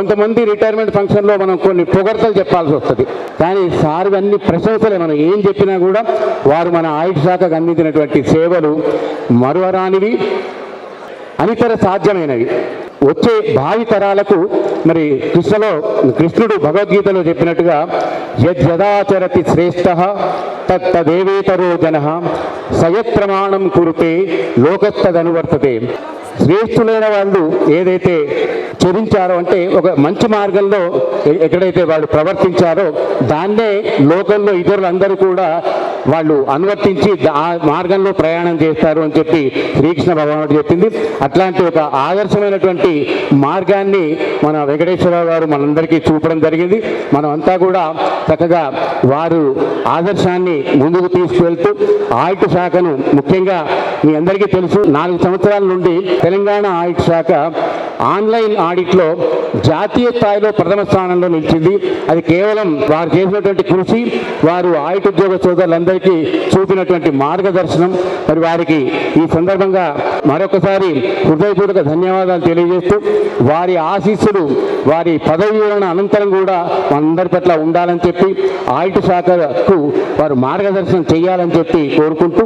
కొంతమంది రిటైర్మెంట్ ఫంక్షన్లో మనం కొన్ని పొగడ్తలు చెప్పాల్సి వస్తుంది, కానీ సార్ అన్ని ప్రశంసలే. మనం ఏం చెప్పినా కూడా వారు మన ఆయుష్ శాఖకు అందించినటువంటి సేవలు మరువరానివి, అనితర సాధ్యమైనవి. వచ్చే భావి తరాలకు మరి కృష్ణుడు భగవద్గీతలో చెప్పినట్టుగా యద్యదాచరతి శ్రేష్ఠ తత్తదేవేతరో జనః సయత్ ప్రమాణం కురుతే లోకస్తదనువర్తతే. శ్రేష్ఠులైన వాళ్ళు ఏదైతే చరించారో అంటే ఒక మంచి మార్గంలో ఎక్కడైతే వాళ్ళు ప్రవర్తించారో దాన్నే లోకంలో ఇతరులందరూ కూడా వాళ్ళు అనువర్తించి ఆ మార్గంలో ప్రయాణం చేస్తారు అని చెప్పి శ్రీకృష్ణ భగవానుడు చెప్పింది. అట్లాంటి ఒక ఆదర్శమైనటువంటి మార్గాన్ని మన వెంకటేశ్వరరావు గారు మనందరికీ చూపడం జరిగింది. మనం అంతా కూడా చక్కగా వారు ఆదర్శాన్ని ముందుకు తీసుకువెళ్తూ ఆయుష్ శాఖను ముఖ్యంగా మీ అందరికీ తెలుసు, 4 సంవత్సరాల నుండి తెలంగాణ ఆయుష్ శాఖ ఆన్లైన్ ఆడిట్లో జాతీయ స్థాయిలో ప్రథమ స్థానంలో నిలిచింది. అది కేవలం వారు చేసినటువంటి కృషి, వారు ఆయుష్ ఉద్యోగ సోదరులందరికీ చూపినటువంటి మార్గదర్శనం. మరి వారికి ఈ సందర్భంగా మరొకసారి హృదయపూర్వక ధన్యవాదాలు తెలియజేస్తూ వారి ఆశీస్సులు వారి పదవి విరమణ అనంతరం కూడా మనందరి పట్ల ఉండాలని చెప్పి ఆయుష్ శాఖకు వారు మార్గదర్శనం చేయాలని చెప్పి కోరుకుంటూ